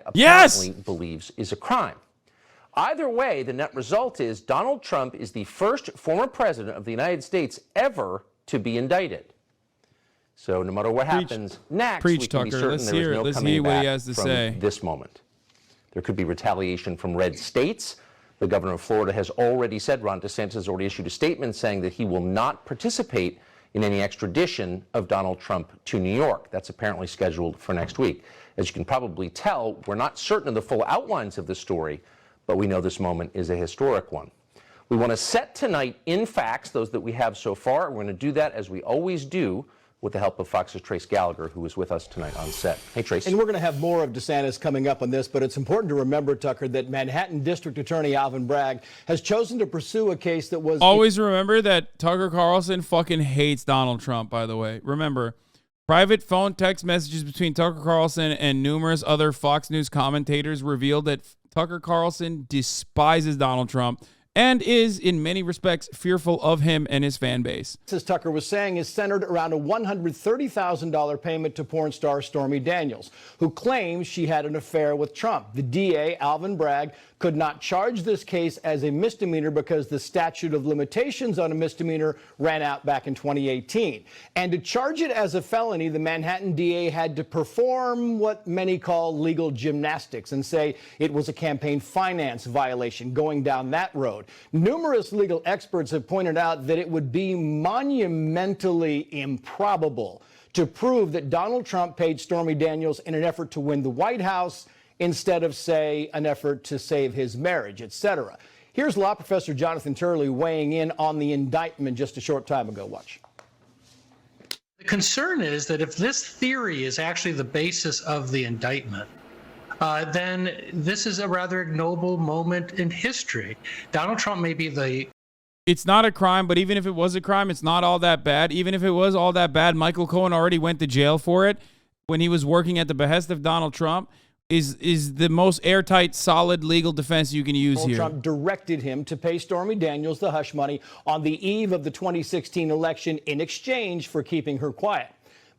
apparently believes is a crime. Either way, the net result is Donald Trump is the first former president of the United States ever to be indicted. So no matter what happens next, we can be certain there is no coming back from this moment. There could be retaliation from red states. The governor of Florida has already said, Ron DeSantis has already issued a statement saying that he will not participate in any extradition of Donald Trump to New York. That's apparently scheduled for next week. As you can probably tell, we're not certain of the full outlines of the story, but we know this moment is a historic one. We want to set tonight in facts, those that we have so far. We're going to do that as we always do, with the help of Fox's Trace Gallagher, who is with us tonight on set. Hey, Trace. And we're going to have more of DeSantis coming up on this, but it's important to remember, Tucker, that Manhattan District Attorney Alvin Bragg has chosen to pursue a case that was... Always remember that Tucker Carlson fucking hates Donald Trump, by the way. Remember, private phone text messages between Tucker Carlson and numerous other Fox News commentators revealed that Tucker Carlson despises Donald Trump and is, in many respects, fearful of him and his fan base. As Tucker was saying, is centered around a $130,000 payment to porn star Stormy Daniels, who claims she had an affair with Trump. The DA, Alvin Bragg, could not charge this case as a misdemeanor because the statute of limitations on a misdemeanor ran out back in 2018. And to charge it as a felony, the Manhattan DA had to perform what many call legal gymnastics and say it was a campaign finance violation going down that road. Numerous legal experts have pointed out that it would be monumentally improbable to prove that Donald Trump paid Stormy Daniels in an effort to win the White House instead of, say, an effort to save his marriage, etc. Here's law professor Jonathan Turley weighing in on the indictment just a short time ago. Watch. The concern is that if this theory is actually the basis of the indictment, then this is a rather ignoble moment in history. Donald Trump may be the... It's not a crime, but even if it was a crime, it's not all that bad. Even if it was all that bad, Michael Cohen already went to jail for it when he was working at the behest of Donald Trump. Is the most airtight, solid legal defense you can use here. Trump directed him to pay Stormy Daniels the hush money on the eve of the 2016 election in exchange for keeping her quiet.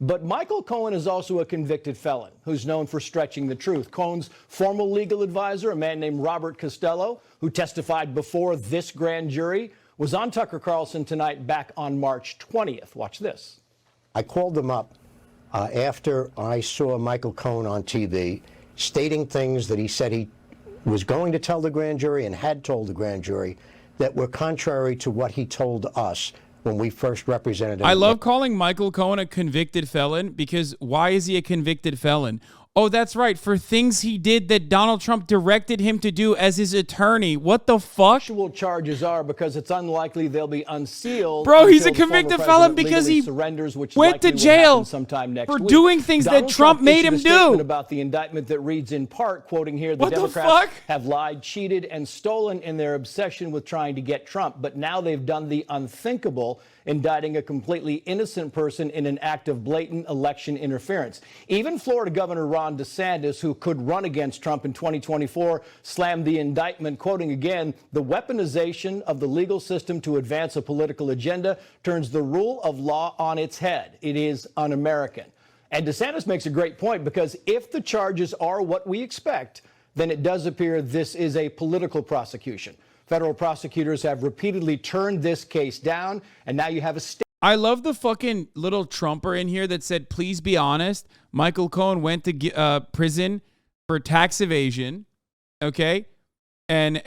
But Michael Cohen is also a convicted felon who's known for stretching the truth. Cohen's former legal advisor, a man named Robert Costello, who testified before this grand jury, was on Tucker Carlson tonight back on March 20th. Watch this. I called him up after I saw Michael Cohen on TV stating things that he said he was going to tell the grand jury and had told the grand jury that were contrary to what he told us when we first represented him. I love calling Michael Cohen a convicted felon because why is he a convicted felon? Oh, that's right. For things he did that Donald Trump directed him to do as his attorney. What the fuck? Actual charges are because it's unlikely they'll be unsealed. Bro, he's a convicted felon because he went to jail for doing things that Trump made him do. About the indictment that reads in part, quoting here, the Democrats have lied, cheated, and stolen in their obsession with trying to get Trump. But now they've done the unthinkable, indicting a completely innocent person in an act of blatant election interference. Even Florida Governor Ron DeSantis, who could run against Trump in 2024, slammed the indictment, quoting again, "The weaponization of the legal system to advance a political agenda turns the rule of law on its head. It is un-American." And DeSantis makes a great point, because if the charges are what we expect, then it does appear this is a political prosecution. Federal prosecutors have repeatedly turned this case down, and now you have a state. I love the fucking little Trumper in here that said, please be honest. Michael Cohen went to prison for tax evasion, okay? And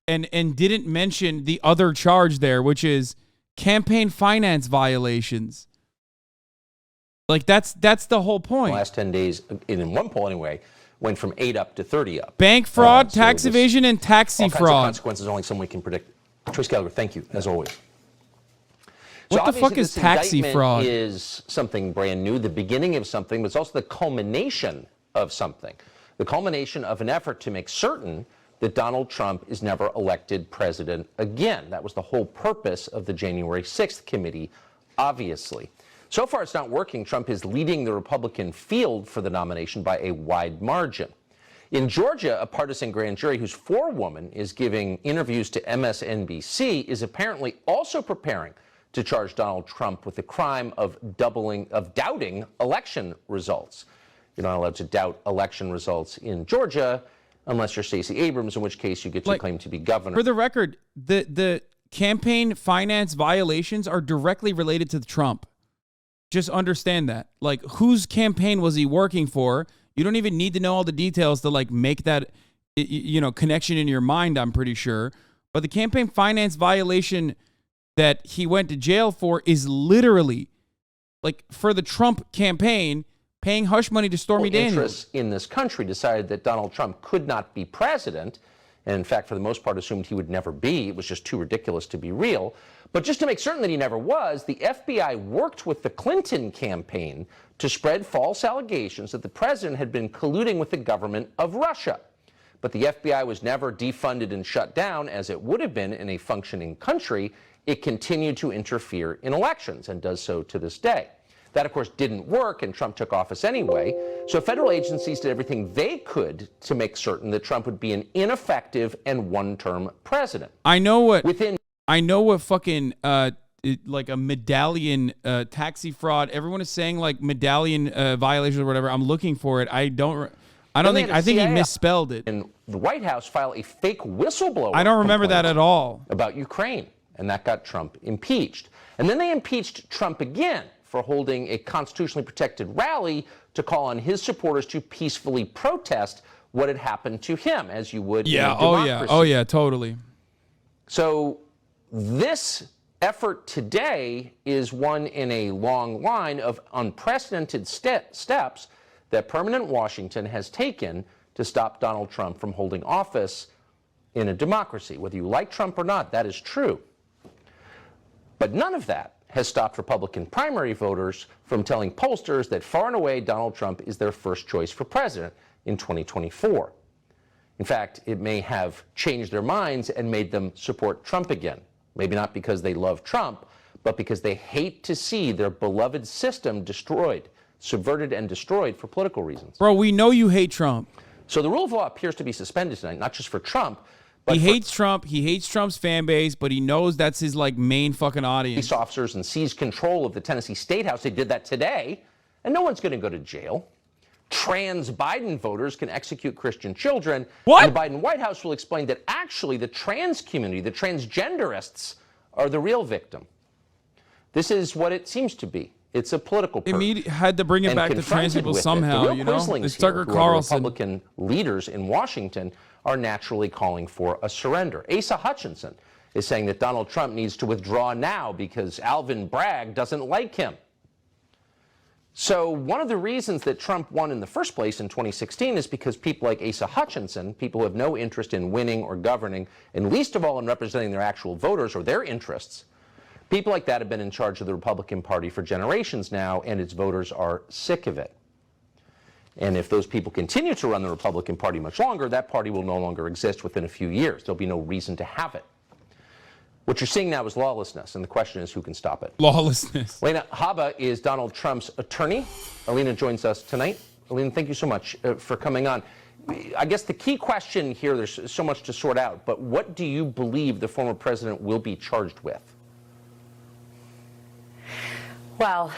didn't mention the other charge there, which is campaign finance violations. Like, that's the whole point. The last 10 days, in one poll anyway, went from 8 up to 30 up. Bank fraud, tax evasion, and taxi fraud. All kinds of consequences only someone can predict. Trace Gallagher, thank you, as always. What the fuck is taxi fraud? Is something brand new, the beginning of something, but it's also the culmination of something. The culmination of an effort to make certain that Donald Trump is never elected president again. That was the whole purpose of the January 6th committee, obviously. So far, it's not working. Trump is leading the Republican field for the nomination by a wide margin. In Georgia, a partisan grand jury whose forewoman is giving interviews to MSNBC is apparently also preparing to charge Donald Trump with the crime of doubting election results. You're not allowed to doubt election results in Georgia unless you're Stacey Abrams, in which case you get to claim to be governor. For the record, the campaign finance violations are directly related to Trump. Just understand that. Like, whose campaign was he working for? You don't even need to know all the details to like make that, connection in your mind, I'm pretty sure. But the campaign finance violation that he went to jail for is literally, like, for the Trump campaign, paying hush money to Stormy Daniels. Interests in this country decided that Donald Trump could not be president, and in fact, for the most part, assumed he would never be. It was just too ridiculous to be real. But just to make certain that he never was, the FBI worked with the Clinton campaign to spread false allegations that the president had been colluding with the government of Russia. But the FBI was never defunded and shut down, as it would have been in a functioning country. It continued to interfere in elections and does so to this day. That, of course, didn't work, and Trump took office anyway. So federal agencies did everything they could to make certain that Trump would be an ineffective and one-term president. I know what fucking like a medallion taxi fraud. Everyone is saying like medallion violations or whatever. I'm looking for it. I think he misspelled it. And the White House filed a fake whistleblower. I don't remember that at all. About Ukraine, and that got Trump impeached. And then they impeached Trump again for holding a constitutionally protected rally to call on his supporters to peacefully protest what had happened to him, as you would in a democracy. Oh yeah, totally. So this effort today is one in a long line of unprecedented steps that permanent Washington has taken to stop Donald Trump from holding office in a democracy. Whether you like Trump or not, that is true. But none of that has stopped Republican primary voters from telling pollsters that far and away Donald Trump is their first choice for president in 2024. In fact, it may have changed their minds and made them support Trump again. Maybe not because they love Trump, but because they hate to see their beloved system destroyed, subverted and destroyed for political reasons. Bro, we know you hate Trump. So the rule of law appears to be suspended tonight, not just for Trump, but he hates Trump. He hates Trump's fan base, but he knows that's his like main fucking audience. Police officers and seized control of the Tennessee State House. They did that today, and no one's going to go to jail. Trans Biden voters can execute Christian children. What? And the Biden White House will explain that actually the trans community, the transgenderists, are the real victim. This is what it seems to be. It's a political purge. Had to bring it back to trans people somehow, you know? It's Tucker Carlson. Republican leaders in Washington are naturally calling for a surrender. Asa Hutchinson is saying that Donald Trump needs to withdraw now because Alvin Bragg doesn't like him. So one of the reasons that Trump won in the first place in 2016 is because people like Asa Hutchinson, people who have no interest in winning or governing, and least of all in representing their actual voters or their interests, people like that have been in charge of the Republican Party for generations now, and its voters are sick of it. And if those people continue to run the Republican Party much longer, that party will no longer exist within a few years. There'll be no reason to have it. What you're seeing now is lawlessness, and the question is who can stop it. Lawlessness. Alina Habba is Donald Trump's attorney. Alina joins us tonight. Alina, thank you so much for coming on. I guess the key question here, there's so much to sort out, but what do you believe the former president will be charged with? Well,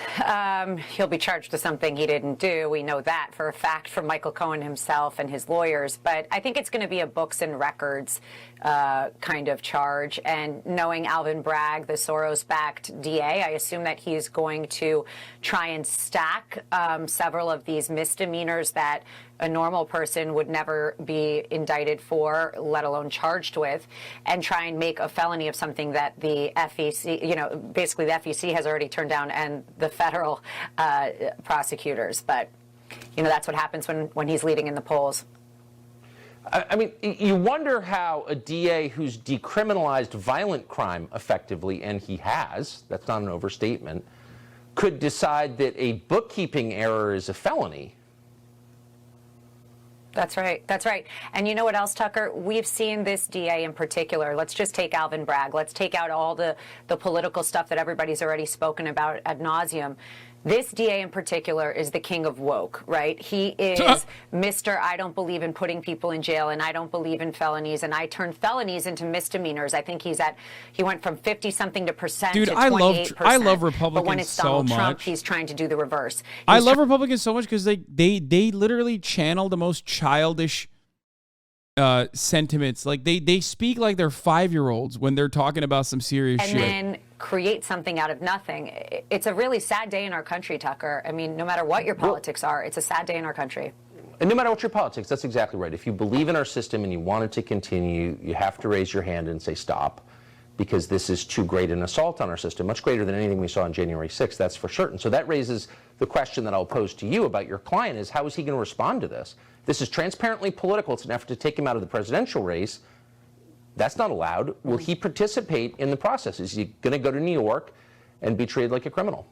he'll be charged with something he didn't do. We know that for a fact from Michael Cohen himself and his lawyers. But I think it's going to be a books and records kind of charge. And knowing Alvin Bragg, the Soros-backed DA, I assume that he's going to try and stack several of these misdemeanors that a normal person would never be indicted for, let alone charged with, and try and make a felony of something that the FEC, basically the FEC has already turned down, and the federal prosecutors. But, that's what happens when he's leading in the polls. I mean, you wonder how a DA who's decriminalized violent crime effectively, and he has, that's not an overstatement, could decide that a bookkeeping error is a felony. That's right. That's right. And you know what else, Tucker? We've seen this DA in particular. Let's just take Alvin Bragg. Let's take out all the political stuff that everybody's already spoken about ad nauseum. This DA in particular is the king of woke, right? He is Mr. I don't believe in putting people in jail, and I don't believe in felonies, and I turn felonies into misdemeanors. I think he went from 50-something percent to 28%. I love Republicans but when it's so Donald Trump, much. he's trying to do the reverse. I love Republicans so much because they literally channel the most childish sentiments. Like they speak like they're 5-year-olds when they're talking about some serious shit. And then create something out of nothing. It's a really sad day in our country, Tucker. I mean, no matter what your politics are, it's a sad day in our country. And no matter what your politics, that's exactly right. If you believe in our system and you want it to continue, you have to raise your hand and say stop, because this is too great an assault on our system, much greater than anything we saw on January 6th, that's for certain. So that raises the question that I'll pose to you about your client is, how is he going to respond to this? This is transparently political. It's an effort to take him out of the presidential race. That's not allowed. Will he participate in the process? Is he going to go to New York and be treated like a criminal?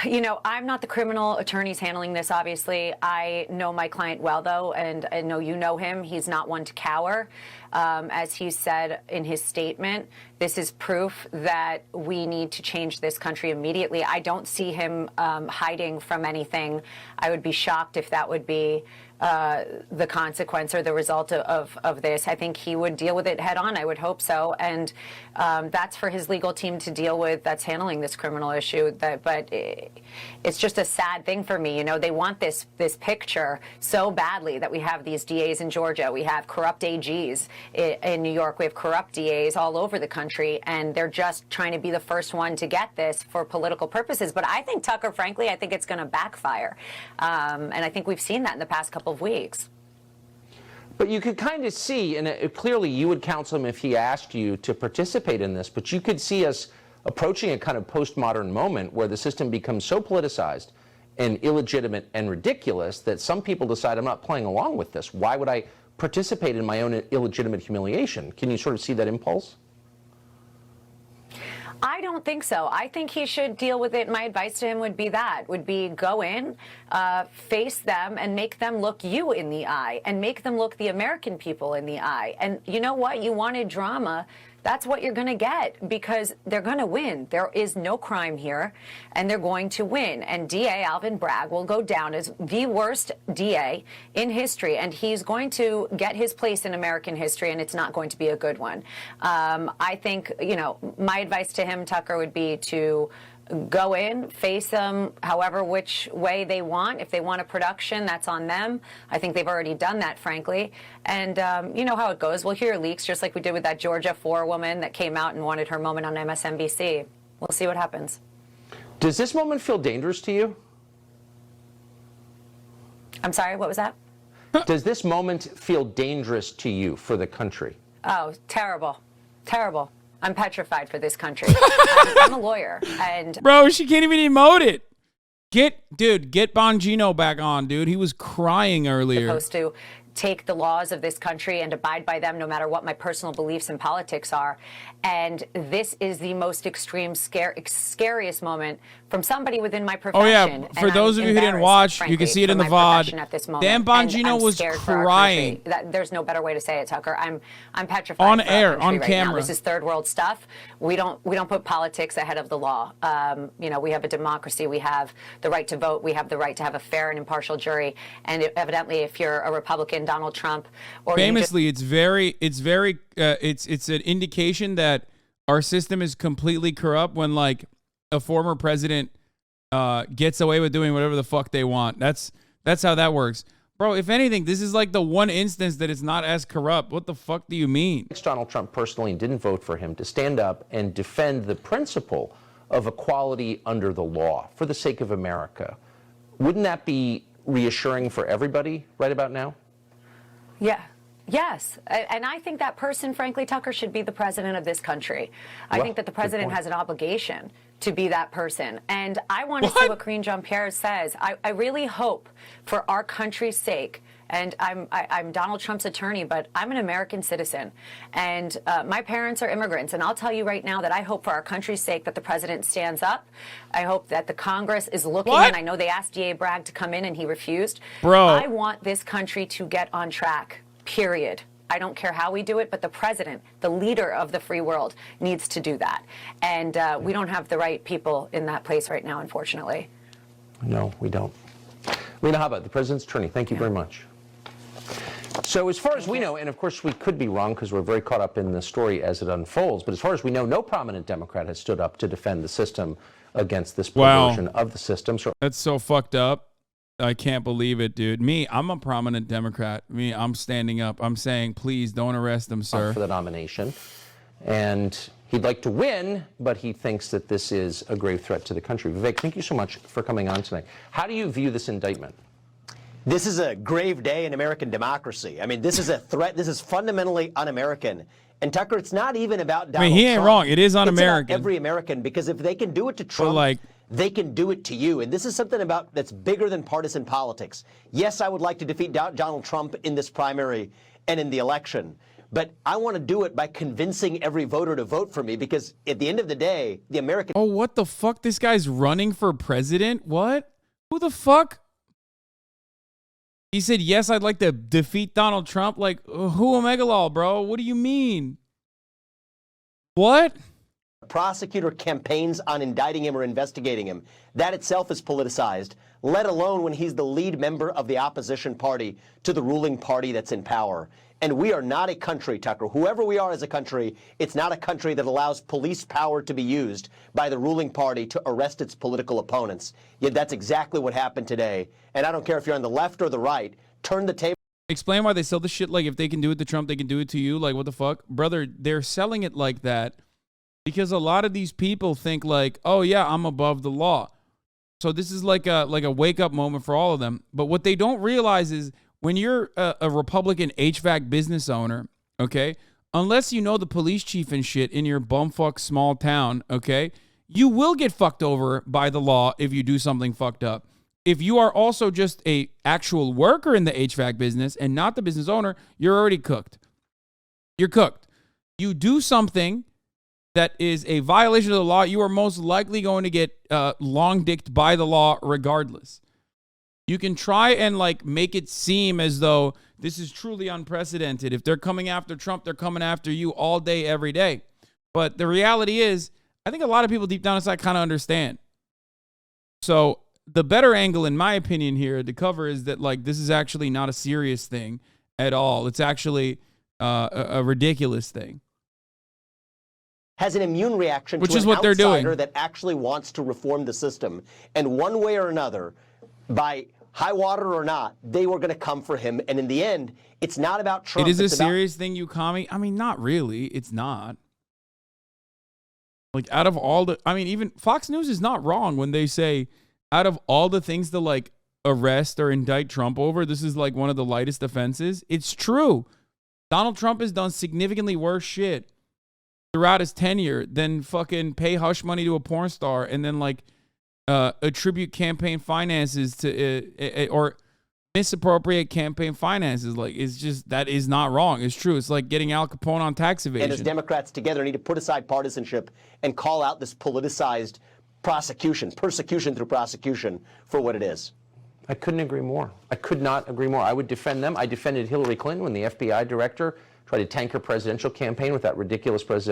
You know, I'm not the criminal attorneys handling this, obviously. I know my client well, though, and I know you know him. He's not one to cower. As he said in his statement, this is proof that we need to change this country immediately. I don't see him hiding from anything. I would be shocked if that would be the consequence or the result of this. I think he would deal with it head on. I would hope so. And that's for his legal team to deal with, that's handling this criminal issue. But it's just a sad thing for me. You know, they want this picture so badly that we have these DAs in Georgia. We have corrupt AGs in New York. We have corrupt DAs all over the country. And they're just trying to be the first one to get this for political purposes. But I think, Tucker, frankly, I think it's going to backfire. And I think we've seen that in the past couple of weeks. But you could kind of see, and clearly you would counsel him if he asked you to participate in this, but you could see us approaching a kind of postmodern moment where the system becomes so politicized and illegitimate and ridiculous that some people decide, I'm not playing along with this. Why would I participate in my own illegitimate humiliation? Can you sort of see that impulse? I don't think so. I think he should deal with it. My advice to him would be go in, face them, and make them look you in the eye, and make them look the American people in the eye. And you know what? You wanted drama. That's what you're going to get, because they're going to win. There is no crime here, and they're going to win. And DA Alvin Bragg will go down as the worst DA in history, and he's going to get his place in American history, and it's not going to be a good one. I think, you know, my advice to him, Tucker, would be to go in, face them however which way they want. If they want a production, that's on them. I think they've already done that, frankly. And you know how it goes. We'll hear leaks, just like we did with that Georgia 4 woman that came out and wanted her moment on MSNBC. We'll see what happens. Does this moment feel dangerous to you? I'm sorry, what was that? Does this moment feel dangerous to you for the country? Oh, terrible. Terrible. I'm petrified for this country. I'm a lawyer, and Bro, she can't even emote it. Get Bongino back on, dude. He was crying earlier. Supposed to take the laws of this country and abide by them no matter what my personal beliefs and politics are. And this is the most extreme, scariest moment from somebody within my profession. Oh, yeah. For those of you who didn't watch, you can see it in the VOD. Dan Bongino was crying. There's no better way to say it, Tucker. I'm petrified. On air, on camera. This is third world stuff. We don't put politics ahead of the law. You know, we have a democracy. We have the right to vote. We have the right to have a fair and impartial jury. And evidently, if you're a Republican, Donald Trump, or famously, it's an indication that our system is completely corrupt when, like, a former president gets away with doing whatever the fuck they want. That's how that works. Bro, if anything, this is like the one instance that it's not as corrupt. What the fuck do you mean? Donald Trump personally didn't vote for him to stand up and defend the principle of equality under the law for the sake of America. Wouldn't that be reassuring for everybody right about now? Yeah. Yes. And I think that person, frankly, Tucker, should be the president of this country. I think that the president has an obligation to be that person. And I want to see what Karine Jean-Pierre says. I really hope, for our country's sake, and I'm Donald Trump's attorney, but I'm an American citizen. And my parents are immigrants. And I'll tell you right now that I hope, for our country's sake, that the president stands up. I hope that the Congress is looking. And I know they asked DA Bragg to come in and he refused. Bro. I want this country to get on track. Period. I don't care how we do it, but the president, the leader of the free world, needs to do that. And we don't have the right people in that place right now, unfortunately. No, we don't. Lena Habba, the president's attorney, thank you very much. So as far as we know, and of course we could be wrong because we're very caught up in the story as it unfolds, but as far as we know, no prominent Democrat has stood up to defend the system against this perversion of the system. So that's so fucked up. I can't believe it, dude. I'm a prominent Democrat. I'm standing up. I'm saying, please don't arrest him, sir. For the nomination. And he'd like to win, but he thinks that this is a grave threat to the country. Vivek, thank you so much for coming on tonight. How do you view this indictment? This is a grave day in American democracy. I mean, this is a threat. This is fundamentally un-American. And Tucker, it's not even about Donald he ain't Trump. wrong. It is un-American. It's about every American, because if they can do it to Trump, they can do it to you. And this is something that's bigger than partisan politics. Yes, I would like to defeat Donald Trump in this primary and in the election. But I want to do it by convincing every voter to vote for me, because at the end of the day, the American... Oh, what the fuck? This guy's running for president? What? Who the fuck? He said, yes, I'd like to defeat Donald Trump. Like, who Omegalol, bro? What do you mean? What? A prosecutor campaigns on indicting him or investigating him. That itself is politicized, let alone when he's the lead member of the opposition party to the ruling party that's in power. And we are not a country, Tucker. Whoever we are as a country, it's not a country that allows police power to be used by the ruling party to arrest its political opponents. Yet that's exactly what happened today. And I don't care if you're on the left or the right, turn the table. Explain why they sell the shit like if they can do it to Trump, they can do it to you. Like, what the fuck? Brother, they're selling it like that because a lot of these people think like, oh yeah, I'm above the law. So this is like a wake-up moment for all of them. But what they don't realize is when you're a Republican HVAC business owner, okay, unless you know the police chief and shit in your bumfuck small town, okay, you will get fucked over by the law if you do something fucked up. If you are also just a actual worker in the HVAC business and not the business owner, you're already cooked. You're cooked. You do something that is a violation of the law, you are most likely going to get long-dicked by the law regardless. You can try and like make it seem as though this is truly unprecedented. If they're coming after Trump, they're coming after you all day, every day. But the reality is, I think a lot of people deep down inside kind of understand. So the better angle, in my opinion, here to cover is that like this is actually not a serious thing at all. It's actually a ridiculous thing. Has an immune reaction Which to is an what they're doing. outsider that actually wants to reform the system. And one way or another, by high water or not, they were going to come for him. And in the end, it's not about Trump. It is a serious thing, you commie. I mean, not really. It's not. Like, out of all the... I mean, even Fox News is not wrong when they say, out of all the things to, like, arrest or indict Trump over, this is, like, one of the lightest offenses. It's true. Donald Trump has done significantly worse shit throughout his tenure than fucking pay hush money to a porn star and then, like, attribute campaign finances to or misappropriate campaign finances. Like, it's just, that is not wrong. It's true. It's like getting Al Capone on tax evasion. And as Democrats together need to put aside partisanship and call out this politicized persecution through prosecution for what it is. I couldn't agree more. I could not agree more. I would defend them. I defended Hillary Clinton when the FBI director tried to tank her presidential campaign with that ridiculous press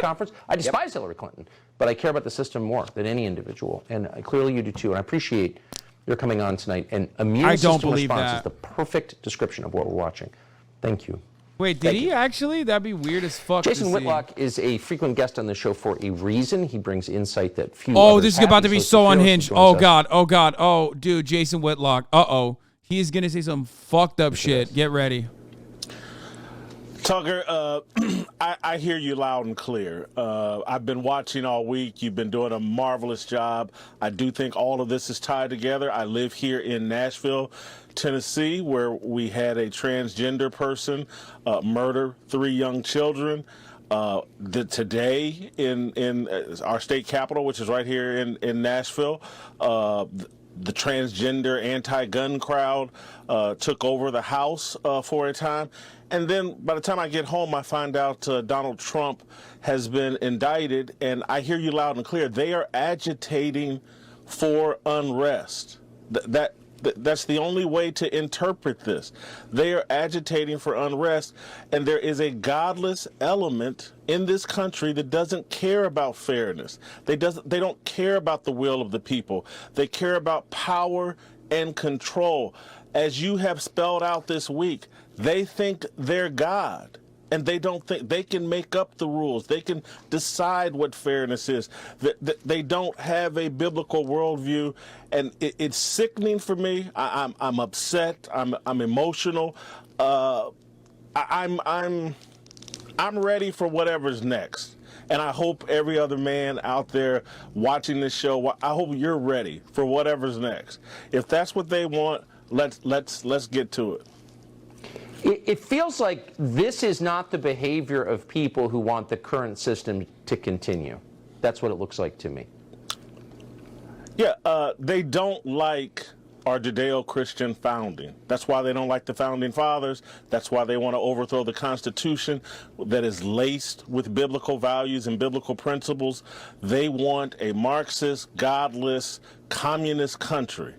conference. I despise Hillary Clinton, but I care about the system more than any individual. And clearly you do too. And I appreciate your coming on tonight. And immune system response is the perfect description of what we're watching. Thank you. Wait, did he actually? That'd be weird as fuck. Jason Whitlock is a frequent guest on the show for a reason. He brings insight that few Oh, others this is have. about to be He's so hosted unhinged. Fearless, Oh, joins us. God. Oh, God. Oh, dude, Jason Whitlock. Uh-oh. He's going to say some fucked up shit. Get ready. Tucker, I hear you loud and clear. I've been watching all week. You've been doing a marvelous job. I do think all of this is tied together. I live here in Nashville, Tennessee, where we had a transgender person murder 3 young children. Today in our state capital, which is right here in Nashville, the transgender anti-gun crowd took over the House for a time. And then by the time I get home, I find out Donald Trump has been indicted. And I hear you loud and clear. They are agitating for unrest. That's the only way to interpret this. They are agitating for unrest, and there is a godless element in this country that doesn't care about fairness. They don't care about the will of the people. They care about power and control. As you have spelled out this week, they think they're God. And they don't think they can make up the rules. They can decide what fairness is. They don't have a biblical worldview, and it's sickening for me. I'm upset. I'm emotional. I'm ready for whatever's next. And I hope every other man out there watching this show, I hope you're ready for whatever's next. If that's what they want, let's get to it. It feels like this is not the behavior of people who want the current system to continue. That's what it looks like to me. Yeah, they don't like our Judeo-Christian founding. That's why they don't like the founding fathers. That's why they want to overthrow the Constitution that is laced with biblical values and biblical principles. They want a Marxist, godless, communist country.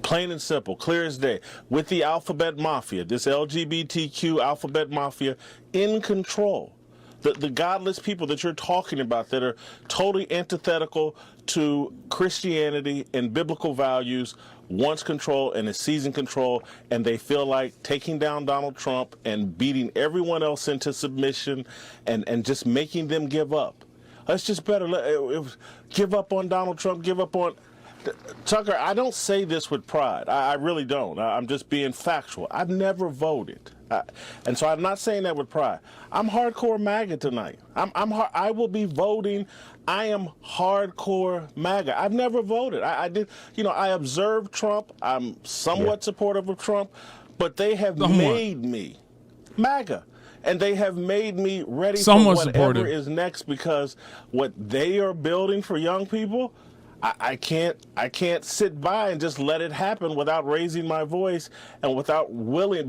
Plain and simple, clear as day, with the alphabet mafia, this LGBTQ alphabet mafia in control. The godless people that you're talking about that are totally antithetical to Christianity and biblical values wants control and is seizing control, and they feel like taking down Donald Trump and beating everyone else into submission and just making them give up. It's just better. Give up on Donald Trump, give up on... Tucker, I don't say this with pride. I really don't. I'm just being factual. I've never voted. And so I'm not saying that with pride. I'm hardcore MAGA tonight. I will be voting. I am hardcore MAGA. I've never voted. I did, I observed Trump. I'm somewhat supportive of Trump, but they have made me MAGA. And they have made me ready for whatever is next, because what they are building for young people, I can't sit by and just let it happen without raising my voice and without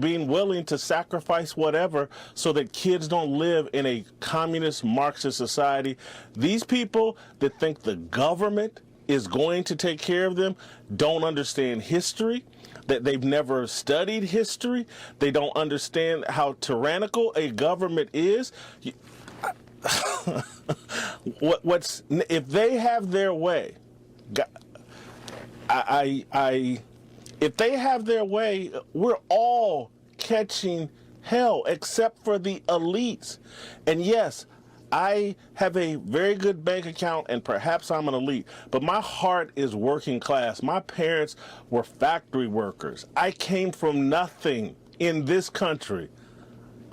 being willing to sacrifice whatever so that kids don't live in a communist Marxist society. These people that think the government is going to take care of them don't understand history, that they've never studied history. They don't understand how tyrannical a government is. If they have their way, if they have their way, we're all catching hell except for the elites. And yes, I have a very good bank account and perhaps I'm an elite, but my heart is working class. My parents were factory workers. I came from nothing in this country.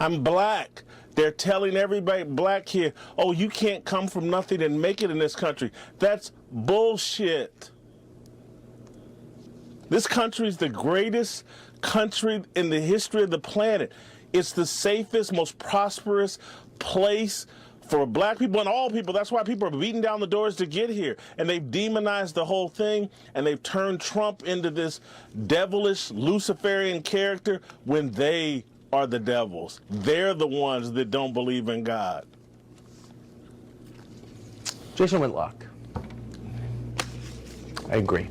I'm black. They're telling everybody, black kid, oh, you can't come from nothing and make it in this country. That's bullshit. This country is the greatest country in the history of the planet. It's the safest, most prosperous place for black people and all people. That's why people are beating down the doors to get here. And they've demonized the whole thing, and they've turned Trump into this devilish Luciferian character when they are the devils. They're the ones that don't believe in God. Jason Whitlock. I agree.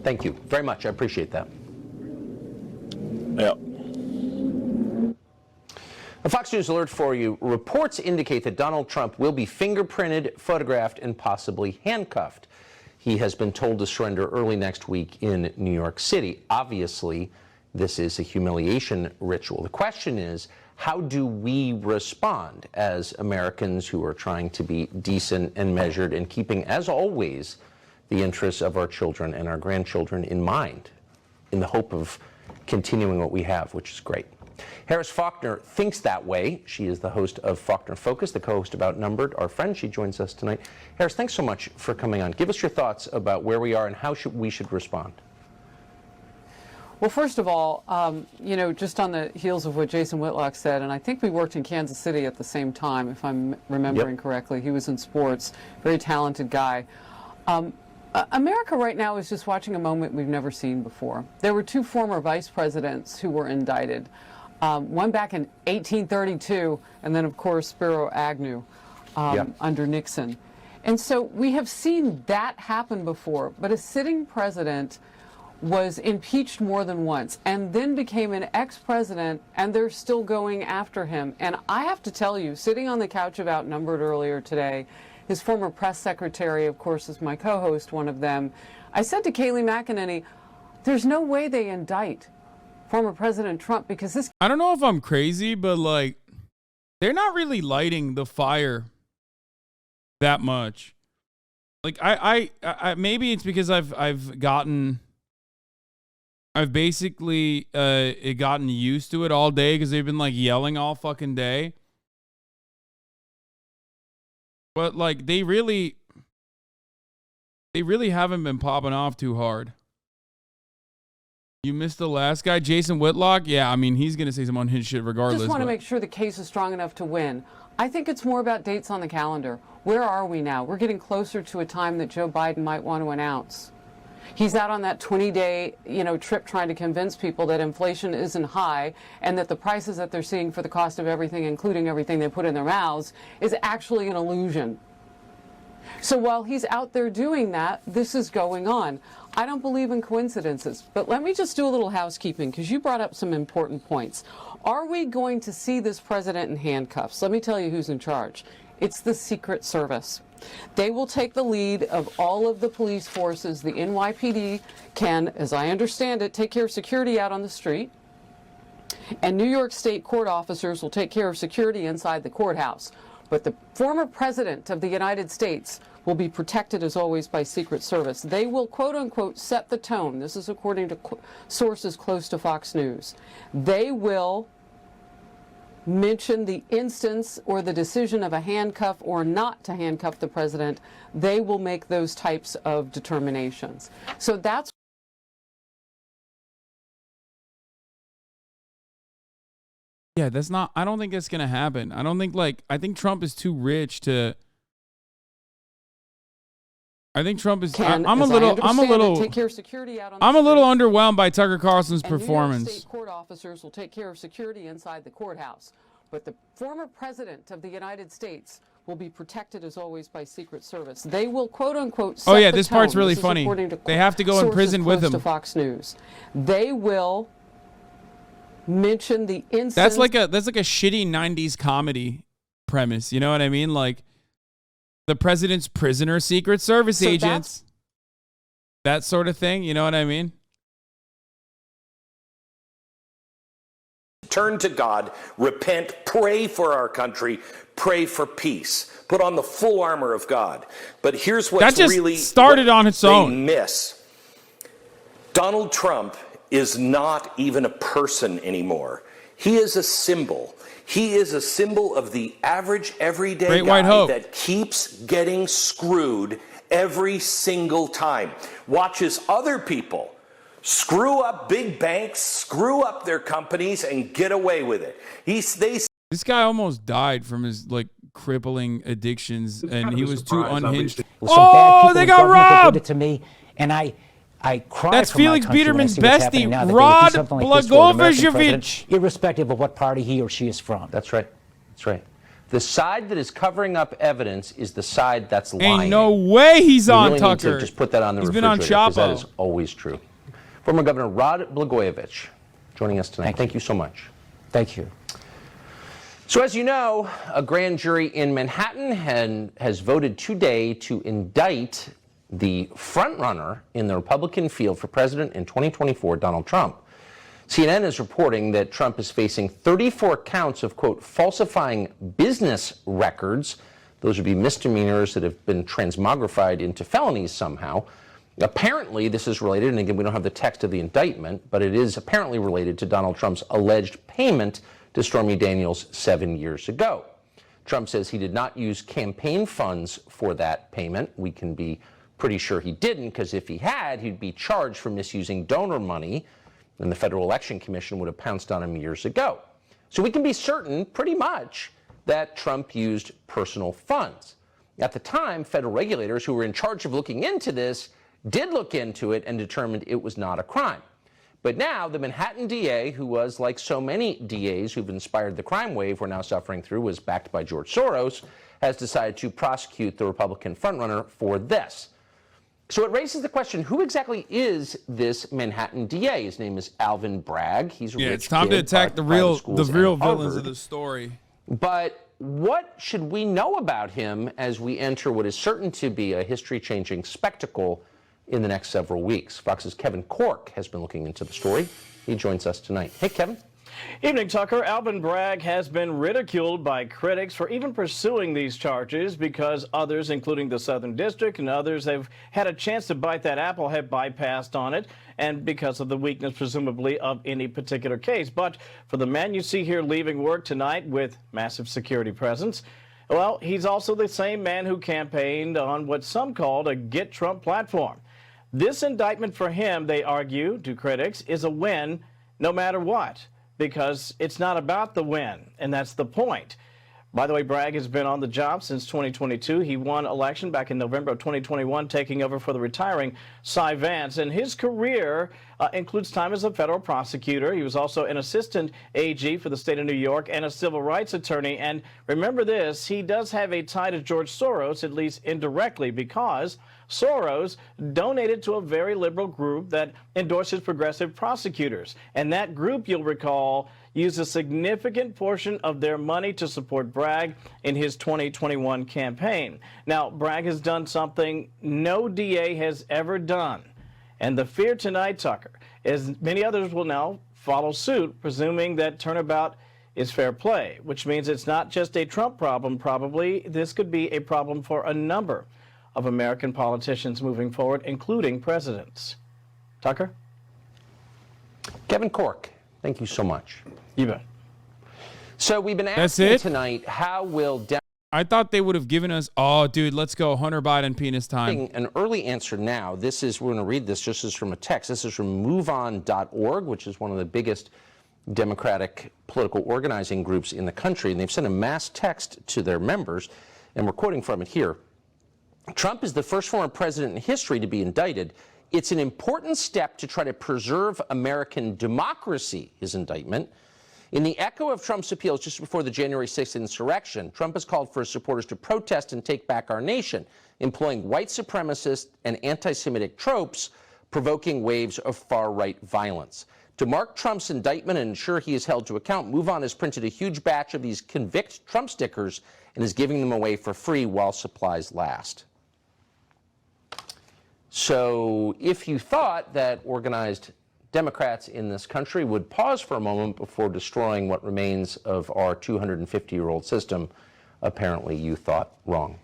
Thank you very much. I appreciate that. Yep. A Fox News alert for you. Reports indicate that Donald Trump will be fingerprinted, photographed, and possibly handcuffed. He has been told to surrender early next week in New York City. Obviously, this is a humiliation ritual. The question is, how do we respond as Americans who are trying to be decent and measured and keeping, as always, the interests of our children and our grandchildren in mind, in the hope of continuing what we have, which is great. Harris Faulkner thinks that way. She is the host of Faulkner Focus, the co-host of Outnumbered, our friend. She joins us tonight. Harris, thanks so much for coming on. Give us your thoughts about where we are and how we should respond. Well, first of all, just on the heels of what Jason Whitlock said, and I think we worked in Kansas City at the same time, if I'm remembering correctly. He was in sports, very talented guy. America right now is just watching a moment we've never seen before. There were two former vice presidents who were indicted, one back in 1832, and then, of course, Spiro Agnew under Nixon. And so we have seen that happen before, but a sitting president was impeached more than once and then became an ex-president, and they're still going after him. And I have to tell you, sitting on the couch of Outnumbered earlier today, his former press secretary, of course, is my co-host, one of them, I said to Kayleigh McEnany, there's no way they indict former President Trump because this... I don't know if I'm crazy, but like, they're not really lighting the fire that much. Like I maybe it's because I've basically gotten used to it all day because they've been like yelling all fucking day. But like they really haven't been popping off too hard. You missed the last guy, Jason Whitlock? Yeah, I mean, he's going to say some unhinged shit regardless. Just want to make sure the case is strong enough to win. I think it's more about dates on the calendar. Where are we now? We're getting closer to a time that Joe Biden might want to announce. He's out on that 20-day, trip trying to convince people that inflation isn't high and that the prices that they're seeing for the cost of everything, including everything they put in their mouths, is actually an illusion. So while he's out there doing that, this is going on. I don't believe in coincidences, but let me just do a little housekeeping because you brought up some important points. Are we going to see this president in handcuffs? Let me tell you who's in charge. It's the Secret Service. They will take the lead of all of the police forces. The NYPD can, as I understand it, take care of security out on the street. And New York State court officers will take care of security inside the courthouse. But the former president of the United States will be protected, as always, by Secret Service. They will, quote unquote, set the tone. This is according to sources close to Fox News. They will mention the instance or the decision of a handcuff or not to handcuff the president. They will make those types of determinations. So that's Yeah, that's not, I don't think that's going to happen. I think Trump is too rich to, I think Trump is, I'm a little underwhelmed by Tucker Carlson's performance. New York State court officers will take care of security inside the courthouse. But the former president of the United States will be protected, as always, by Secret Service. They will, quote unquote, set the this tone. part's really funny. They have to go in prison with him. To Fox News. They will mention the instance. That's like a shitty 90s comedy premise. You know what I mean? Like the president's prisoner Secret Service agents. That sort of thing. You know what I mean? Turn to God, repent, pray for our country, pray for peace. Put on the full armor of God. But here's what's that just really started on its own. They miss. Donald Trump is not even a person anymore. He is a symbol. He is a symbol of the average, everyday guy that keeps getting screwed every single time. Watches other people screw up big banks, screw up their companies, and get away with it. This guy almost died from his crippling addictions, and he was too unhinged. Oh, they got robbed! Did it to me, and I cry. That's for Felix my country Biederman's when I see what's bestie, happening now, that Rod they would do something like this for an American president, Blagojevich. irrespective of what party he or she is from. That's right. That's right. The side that is covering up evidence is the side that's lying. Ain't no way he's we on really Tucker. Need to just put that on the refrigerator, because that is always true. Former Governor Rod Blagojevich joining us tonight. Thank you so much. Thank you. So as you know, a grand jury in Manhattan has voted today to indict the frontrunner in the Republican field for president in 2024, Donald Trump. CNN is reporting that Trump is facing 34 counts of, quote, falsifying business records. Those would be misdemeanors that have been transmogrified into felonies somehow. Apparently, this is related, and again, we don't have the text of the indictment, but it is apparently related to Donald Trump's alleged payment to Stormy Daniels 7 years ago. Trump says he did not use campaign funds for that payment. We can be pretty sure he didn't, because if he had, he'd be charged for misusing donor money, and the Federal Election Commission would have pounced on him years ago. So we can be certain, pretty much, that Trump used personal funds. At the time, federal regulators who were in charge of looking into this did look into it and determined it was not a crime. But now the Manhattan DA, who was like so many DAs who've inspired the crime wave we're now suffering through, was backed by George Soros, has decided to prosecute the Republican frontrunner for this. So it raises the question, who exactly is this Manhattan DA? His name is Alvin Bragg. He's a rich it's time to kid, attack the real villains of the story. But what should we know about him as we enter what is certain to be a history-changing spectacle in the next several weeks? Fox's Kevin Corke has been looking into the story. He joins us tonight. Hey, Kevin. Evening, Tucker. Alvin Bragg has been ridiculed by critics for even pursuing these charges because others, including the Southern District and others, have had a chance to bite that apple, have bypassed on it, and because of the weakness, presumably, of any particular case. But for the man you see here leaving work tonight with massive security presence, well, he's also the same man who campaigned on what some called a Get Trump platform. This indictment for him, they argue, to critics, is a win no matter what, because it's not about the win, and that's the point. By the way, Bragg has been on the job since 2022. He won election back in November of 2021, taking over for the retiring Cy Vance. And his career includes time as a federal prosecutor. He was also an assistant AG for the state of New York and a civil rights attorney. And remember this, he does have a tie to George Soros, at least indirectly, because Soros donated to a very liberal group that endorses progressive prosecutors. And that group, you'll recall, used a significant portion of their money to support Bragg in his 2021 campaign. Now, Bragg has done something no DA has ever done. And the fear tonight, Tucker, is many others will now follow suit, presuming that turnabout is fair play, which means it's not just a Trump problem, probably. This could be a problem for a number of American politicians moving forward, including presidents. Tucker? Kevin Corke, thank you so much. You bet. So we've been asking tonight, how will I thought they would have given us, oh, dude, let's go, Hunter Biden penis time. An early answer now. This is, we're going to read this just as from a text. This is from MoveOn.org, which is one of the biggest Democratic political organizing groups in the country. And they've sent a mass text to their members, and we're quoting from it here. Trump is the first former president in history to be indicted. It's an important step to try to preserve American democracy, his indictment. In the echo of Trump's appeals just before the January 6th insurrection, Trump has called for his supporters to protest and take back our nation, employing white supremacist and anti-Semitic tropes, provoking waves of far-right violence. To mark Trump's indictment and ensure he is held to account, MoveOn has printed a huge batch of these Convict Trump stickers and is giving them away for free while supplies last. So if you thought that organized Democrats in this country would pause for a moment before destroying what remains of our 250-year-old system, apparently you thought wrong.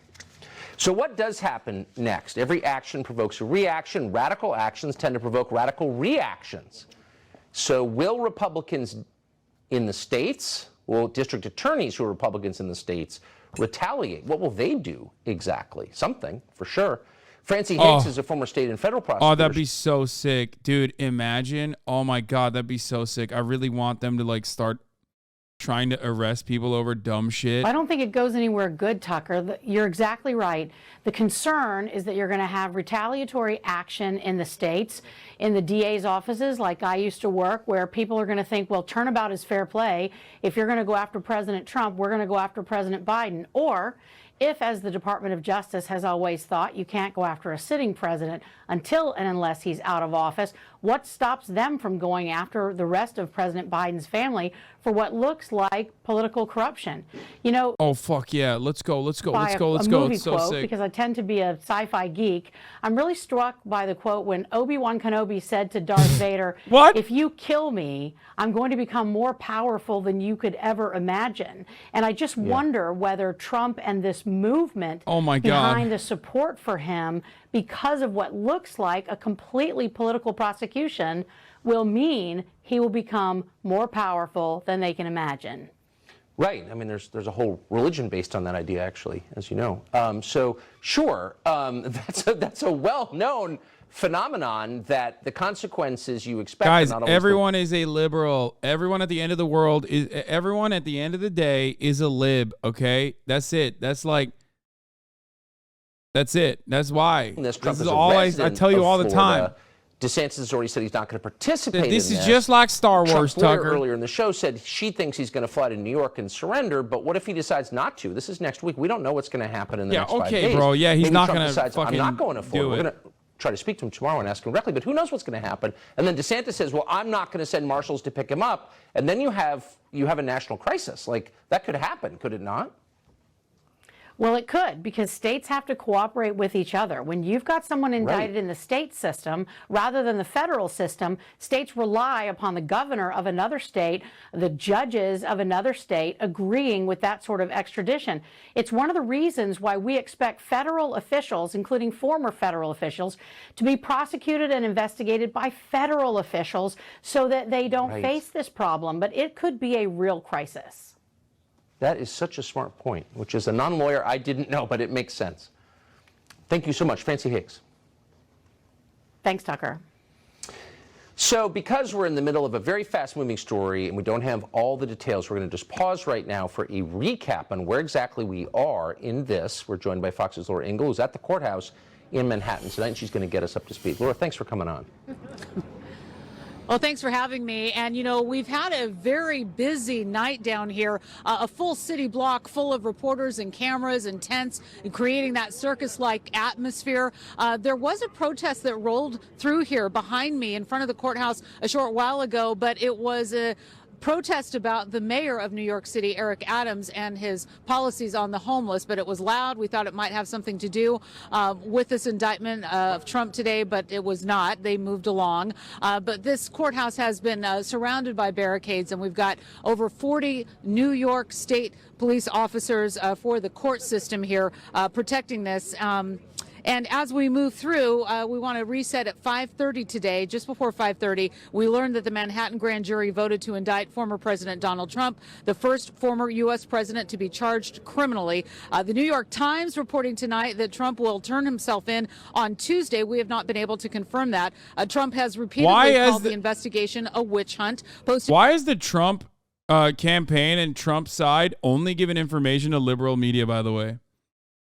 So what does happen next? Every action provokes a reaction. Radical actions tend to provoke radical reactions. So will Republicans in the states, will district attorneys who are Republicans in the states retaliate? What will they do exactly? Something, for sure. Francie Hicks is a former state and federal prosecutor. Oh, that'd be so sick. Dude, imagine. Oh, my God, that'd be so sick. I really want them to, like, start trying to arrest people over dumb shit. I don't think it goes anywhere good, Tucker. You're exactly right. The concern is that you're going to have retaliatory action in the states, in the DA's offices, like I used to work, where people are going to think, well, turnabout is fair play. If you're going to go after President Trump, we're going to go after President Biden. Or if, as the Department of Justice has always thought, you can't go after a sitting president until and unless he's out of office, what stops them from going after the rest of President Biden's family for what looks like political corruption? You know, oh, fuck yeah. Let's go. Let's go. Let's go. Let's go. It's so sick. Because I tend to be a sci-fi geek. I'm really struck by the quote when Obi-Wan Kenobi said to Darth Vader, "What? If you kill me, I'm going to become more powerful than you could ever imagine." And I just wonder whether Trump and this movement behind the support for him, because of what looks like a completely political prosecution, will mean he will become more powerful than they can imagine. Right. I mean, there's a whole religion based on that idea, actually, as you know. So, sure, that's a well-known phenomenon that the consequences you expect. Guys, are not always everyone is a liberal. Everyone at the end of the world is. Everyone at the end of the day is a lib. Okay, that's it. That's like. That's it. That's why. This is all I tell you all the time. DeSantis has already said he's not going to participate in this. This is just like Star Wars, Tucker. Earlier in the show said she thinks he's going to fly to New York and surrender, but what if he decides not to? This is next week. We don't know what's going to happen in the next 5 days. Yeah, okay, bro. Yeah, he's Maybe not Trump going to decides, fucking I'm not going to Florida. try to speak to him tomorrow and ask him directly, but who knows what's going to happen. And then DeSantis says, well, I'm not going to send marshals to pick him up. And then you have a national crisis. Like, that could happen, could it not? Well, it could, because states have to cooperate with each other. When you've got someone indicted in the state system rather than the federal system, states rely upon the governor of another state, the judges of another state agreeing with that sort of extradition. It's one of the reasons why we expect federal officials, including former federal officials, to be prosecuted and investigated by federal officials so that they don't face this problem. But it could be a real crisis. That is such a smart point, which as a non-lawyer, I didn't know, but it makes sense. Thank you so much, Francie Higgs. Thanks, Tucker. So because we're in the middle of a very fast-moving story and we don't have all the details, we're going to just pause right now for a recap on where exactly we are in this. We're joined by Fox's Laura Ingle, who's at the courthouse in Manhattan tonight, and she's going to get us up to speed. Laura, thanks for coming on. Well, thanks for having me. And, you know, we've had a very busy night down here, a full city block full of reporters and cameras and tents and creating that circus-like atmosphere. There was a protest that rolled through here behind me in front of the courthouse a short while ago, but it was a protest about the mayor of New York City, Eric Adams, and his policies on the homeless, but it was loud. We thought it might have something to do with this indictment of Trump today, but it was not. They moved along. But this courthouse has been surrounded by barricades, and we've got over 40 New York State police officers for the court system here protecting this. And as we move through, we want to reset at 5:30 today. Just before 5:30, we learned that the Manhattan grand jury voted to indict former President Donald Trump, the first former U.S. president to be charged criminally. The New York Times reporting tonight that Trump will turn himself in on Tuesday. We have not been able to confirm that. Trump has repeatedly called the investigation a witch hunt. Why is the Trump campaign and Trump's side only giving information to liberal media, by the way?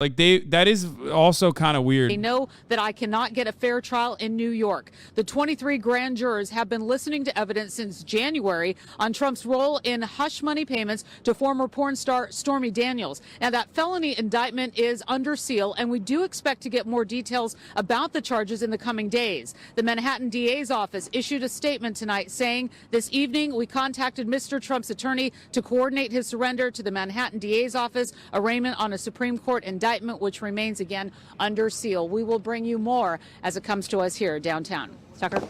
Like, that is also kind of weird. They know that I cannot get a fair trial in New York. The 23 grand jurors have been listening to evidence since January on Trump's role in hush money payments to former porn star Stormy Daniels. Now, that felony indictment is under seal, and we do expect to get more details about the charges in the coming days. The Manhattan DA's office issued a statement tonight saying, this evening we contacted Mr. Trump's attorney to coordinate his surrender to the Manhattan DA's office, arraignment on a Supreme Court indictment, which remains again under seal. We will bring you more as it comes to us here downtown. Tucker?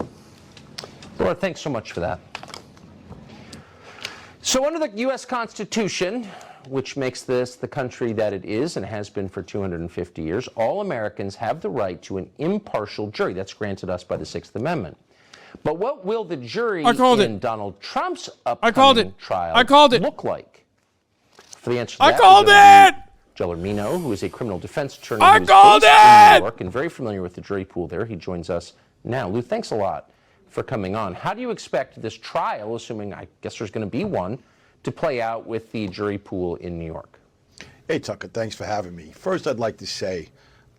Laura, thanks so much for that. So under the U.S. Constitution, which makes this the country that it is and has been for 250 years, all Americans have the right to an impartial jury. That's granted us by the Sixth Amendment. But what will the jury in Donald Trump's upcoming trial look like? For the answer to that, Joe Armino, who is a criminal defense attorney who is based in New York and very familiar with the jury pool there. He joins us now. Lou, thanks a lot for coming on. How do you expect this trial, assuming I guess there's going to be one, to play out with the jury pool in New York? Hey, Tucker, thanks for having me. First, I'd like to say,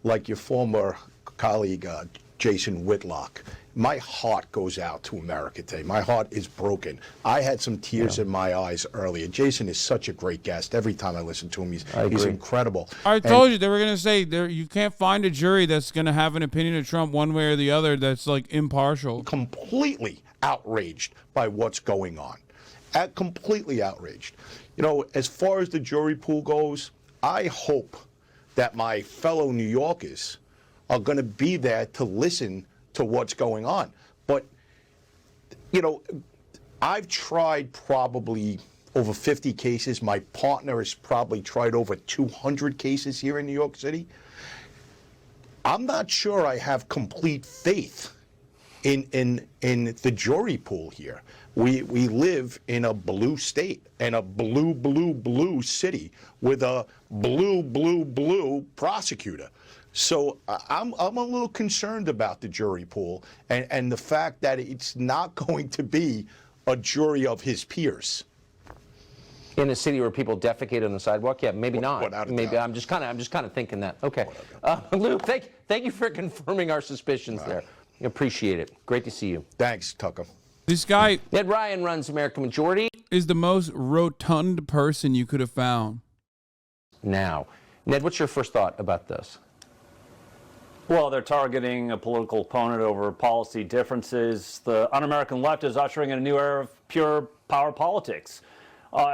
like your former colleague, Jason Whitlock, my heart goes out to America today. My heart is broken. I had some tears in my eyes earlier. Jason is such a great guest. Every time I listen to him, he's incredible. I told you they were going to say you can't find a jury that's going to have an opinion of Trump one way or the other that's like impartial. Completely outraged by what's going on. Completely outraged. You know, as far as the jury pool goes, I hope that my fellow New Yorkers are going to be there to listen to what's going on. But, you know, I've tried probably over 50 cases. My partner has probably tried over 200 cases here in New York City. I'm not sure I have complete faith in the jury pool here. We live in a blue state and a blue city with a blue prosecutor. So I'm a little concerned about the jury pool and the fact that it's not going to be a jury of his peers. In a city where people defecate on the sidewalk? Yeah, maybe not. Maybe I'm just kind of thinking that. Okay, Lou, thank you for confirming our suspicions there. Appreciate it. Great to see you. Thanks, Tucker. This guy, Ned Ryan, runs American Majority. Is the most rotund person you could have found. Now, Ned, what's your first thought about this? Well, they're targeting a political opponent over policy differences. The un-American left is ushering in a new era of pure power politics,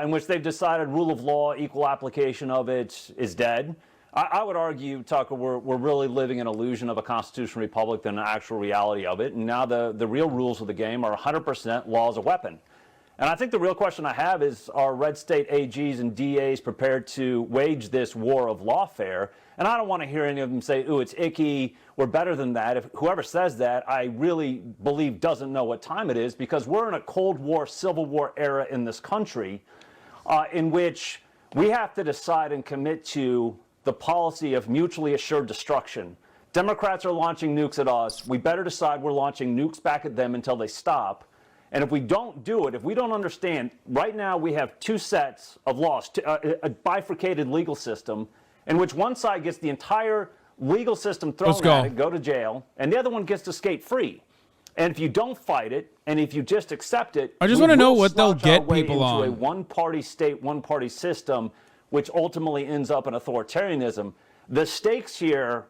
in which they've decided rule of law, equal application of it is dead. I would argue, Tucker, we're really living an illusion of a constitutional republic than an actual reality of it. And now the real rules of the game are 100% law as a weapon. And I think the real question I have is, are red state AGs and DAs prepared to wage this war of lawfare? And I don't want to hear any of them say, ooh, it's icky, we're better than that. If whoever says that, I really believe doesn't know what time it is, because we're in a Cold War, Civil War era in this country in which we have to decide and commit to the policy of mutually assured destruction. Democrats are launching nukes at us. We better decide we're launching nukes back at them until they stop. And if we don't do it, if we don't understand, right now we have two sets of laws, a bifurcated legal system in which one side gets the entire legal system thrown at it, go to jail, and the other one gets to skate free. And if you don't fight it, and if you just accept it, I just want to know what they'll get people into on. a one-party state, one-party system, which ultimately ends up in authoritarianism. The stakes here,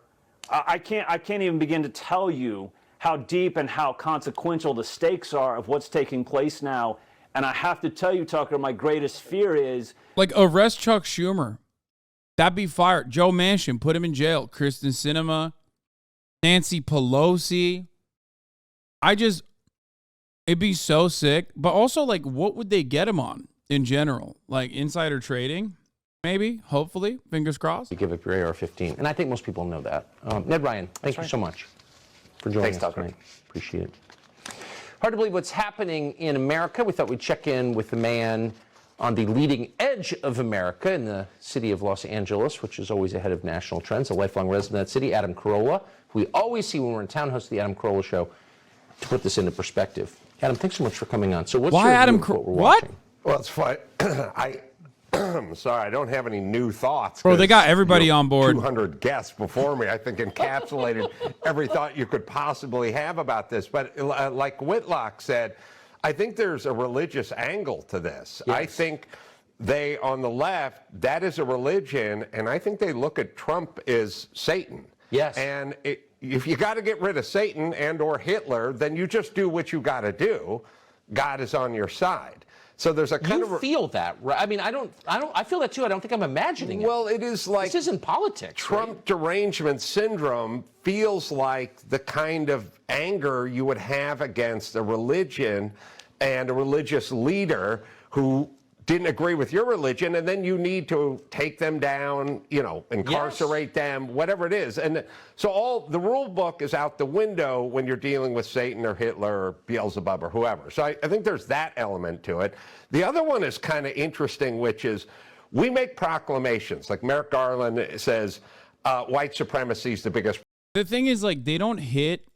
I can't even begin to tell you how deep and how consequential the stakes are of what's taking place now. And I have to tell you, Tucker, my greatest fear is... Like, arrest Chuck Schumer. That'd be fired. Joe Manchin, put him in jail. Kristen Sinema, Nancy Pelosi. It'd be so sick. But also, like, what would they get him on in general? Like, insider trading? Maybe, hopefully, fingers crossed. You give up your AR-15, and I think most people know that. Ned Ryan, thank you so much for joining us tonight. Appreciate it. Hard to believe what's happening in America. We thought we'd check in with the man on the leading edge of America in the city of Los Angeles, which is always ahead of national trends, a lifelong resident of that city, Adam Carolla, who we always see when we're in town, host of the Adam Carolla Show, to put this into perspective. Adam, thanks so much for coming on. So what's your Adam view of what we're watching? Well, it's fine. I'm sorry, I don't have any new thoughts. Bro, they got everybody on board. 200 guests before me, I think, encapsulated every thought you could possibly have about this. But like Whitlock said, I think there's a religious angle to this. Yes. I think they, on the left, that is a religion, and I think they look at Trump as Satan. Yes. And if you got to get rid of Satan and or Hitler, then you just do what you got to do. God is on your side. So there's a kind of... You feel that, right? I mean, I feel that too. I don't think I'm imagining it. Well, it is like... This isn't politics. Trump derangement syndrome feels like the kind of anger you would have against a religion and a religious leader who didn't agree with your religion, and then you need to take them down, you know, incarcerate them, whatever it is. And so all the rule book is out the window when you're dealing with Satan or Hitler or Beelzebub or whoever. So I think there's that element to it. The other one is kind of interesting, which is we make proclamations. Like Merrick Garland says, white supremacy is the biggest. The thing is, like, they don't hit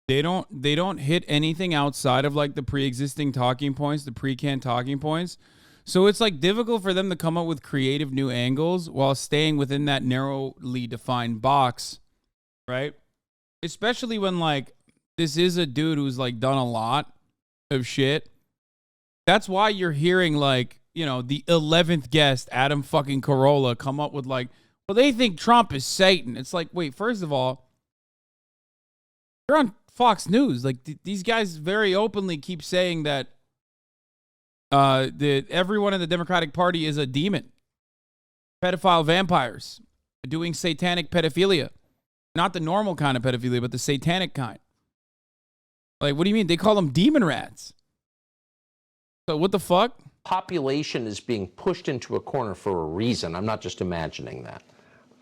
anything outside of like the pre-existing talking points, the pre-canned talking points. So it's like difficult for them to come up with creative new angles while staying within that narrowly defined box, right? Especially when like this is a dude who's like done a lot of shit. That's why you're hearing like, you know, the 11th guest, Adam fucking Carolla, come up with like, well, they think Trump is Satan. It's like, wait, first of all, you're on Fox News. Like these guys very openly keep saying that everyone in the Democratic Party is a demon. Pedophile vampires doing satanic pedophilia. Not the normal kind of pedophilia, but the satanic kind. Like, what do you mean? They call them demon rats. So what the fuck? Population is being pushed into a corner for a reason. I'm not just imagining that.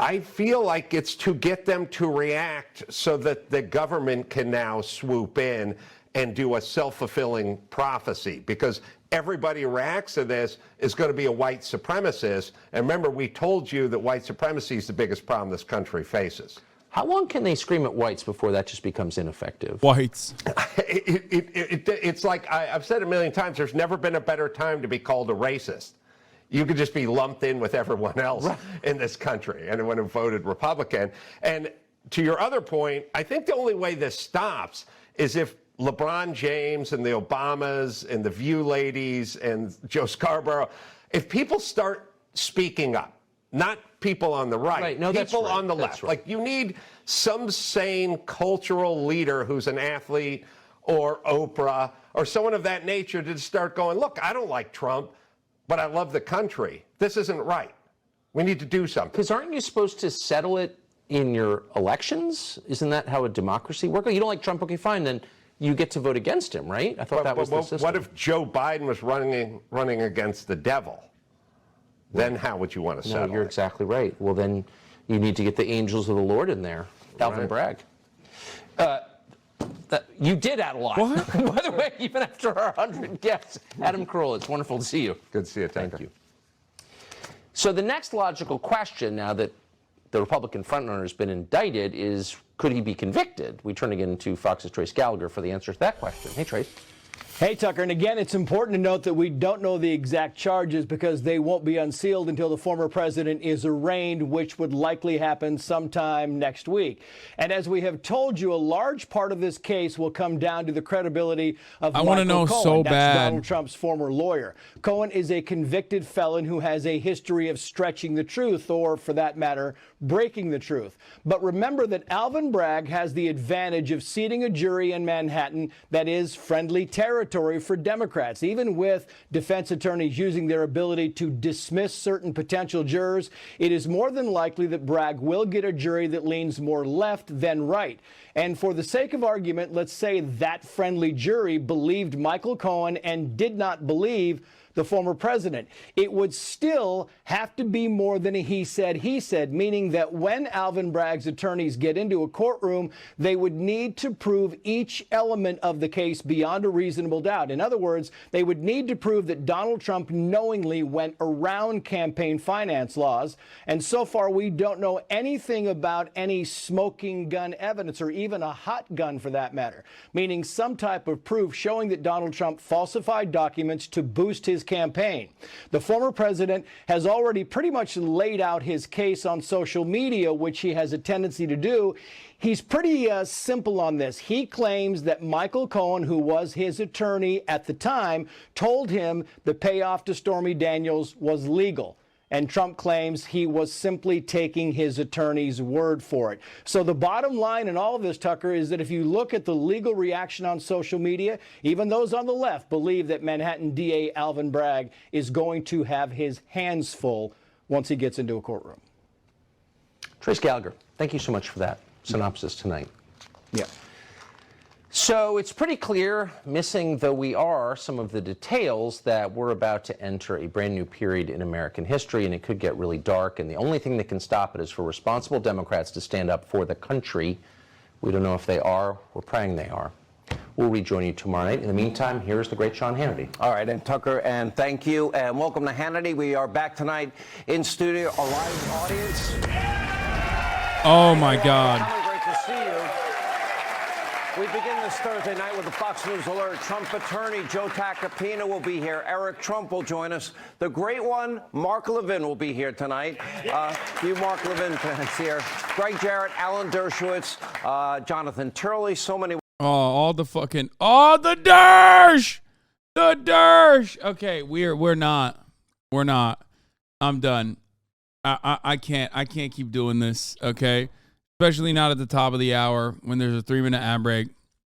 I feel like it's to get them to react so that the government can now swoop in and do a self-fulfilling prophecy, because everybody reacts to this is going to be a white supremacist. And remember, we told you that white supremacy is the biggest problem this country faces. How long can they scream at whites before that just becomes ineffective? Whites. It's like I've said a million times, there's never been a better time to be called a racist. You could just be lumped in with everyone else in this country, anyone who voted Republican. And to your other point, I think the only way this stops is if LeBron James and the Obamas and the View ladies and Joe Scarborough, if people start speaking up, not people on the right. Right. No, that's people right. on the That's left. right. Like, you need some sane cultural leader who's an athlete or Oprah or someone of that nature to start going, look, I don't like Trump, but I love the country. This isn't right. We need to do something. Because aren't you supposed to settle it in your elections? Isn't that how a democracy works? You don't like Trump, okay, fine, then you get to vote against him, right? I thought that was the system. What if Joe Biden was running against the devil? Then how would you want to settle No, you're it? exactly right. Well, then you need to get the angels of the Lord in there. Alvin Bragg. You did add a lot. By the way, even after our 100 guests, Adam Carolla, it's wonderful to see you. Good to see you. Thank you. So the next logical question, now that the Republican frontrunner has been indicted, is could he be convicted? We turn again to Fox's Trace Gallagher for the answer to that question. Hey, Trace. Hey, Tucker, and again, it's important to note that we don't know the exact charges because they won't be unsealed until the former president is arraigned, which would likely happen sometime next week. And as we have told you, a large part of this case will come down to the credibility of I want to know Cohen. so That's bad. Donald Trump's former lawyer. Cohen is a convicted felon who has a history of stretching the truth, or for that matter, breaking the truth. But remember that Alvin Bragg has the advantage of seating a jury in Manhattan that is friendly territory for Democrats. Even with defense attorneys using their ability to dismiss certain potential jurors, it is more than likely that Bragg will get a jury that leans more left than right. And for the sake of argument, let's say that friendly jury believed Michael Cohen and did not believe the former president. It would still have to be more than a he said, meaning that when Alvin Bragg's attorneys get into a courtroom, they would need to prove each element of the case beyond a reasonable doubt. In other words, they would need to prove that Donald Trump knowingly went around campaign finance laws. And so far, we don't know anything about any smoking gun evidence, or even a hot gun for that matter, meaning some type of proof showing that Donald Trump falsified documents to boost his campaign. The former president has already pretty much laid out his case on social media, which he has a tendency to do. He's pretty simple on this. He claims that Michael Cohen, who was his attorney at the time, told him the payoff to Stormy Daniels was legal. And Trump claims he was simply taking his attorney's word for it. So the bottom line in all of this, Tucker, is that if you look at the legal reaction on social media, even those on the left believe that Manhattan DA Alvin Bragg is going to have his hands full once he gets into a courtroom. Trace Gallagher, thank you so much for that synopsis tonight. Yeah. So it's pretty clear, missing though we are some of the details, that we're about to enter a brand new period in American history, and it could get really dark, and the only thing that can stop it is for responsible Democrats to stand up for the country. We don't know if they are. We're praying they are. We'll rejoin you tomorrow night. In the meantime, here's the great Sean Hannity. All right, and Tucker, and thank you, and welcome to Hannity. We are back tonight in studio, a live audience. Oh, my God. Great to see you. We begin this Thursday night with the Fox News Alert. Trump attorney Joe Tacopina will be here. Eric Trump will join us. The great one, Mark Levin, will be here tonight. You Mark Levin fans here. Greg Jarrett, Alan Dershowitz, Jonathan Turley, so many. Oh, the Dersh! The Dersh! Okay, we're not. I'm done. I can't keep doing this, okay? Especially not at the top of the hour when there's a 3-minute ad break.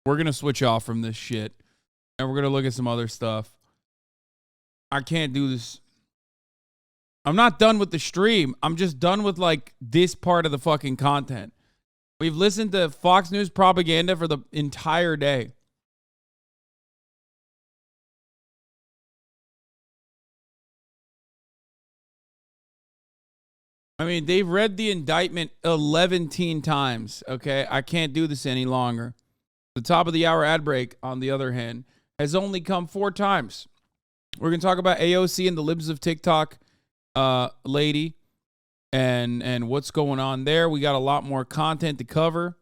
We're going to switch off from this shit, and we're going to look at some other stuff. I can't do this. I'm not done with the stream. I'm just done with, like, this part of the fucking content. We've listened to Fox News propaganda for the entire day. I mean, they've read the indictment 11 times, okay? I can't do this any longer. The top of the hour ad break, on the other hand, has only come 4 times. We're going to talk about AOC and the libs of TikTok lady and what's going on there. We got a lot more content to cover.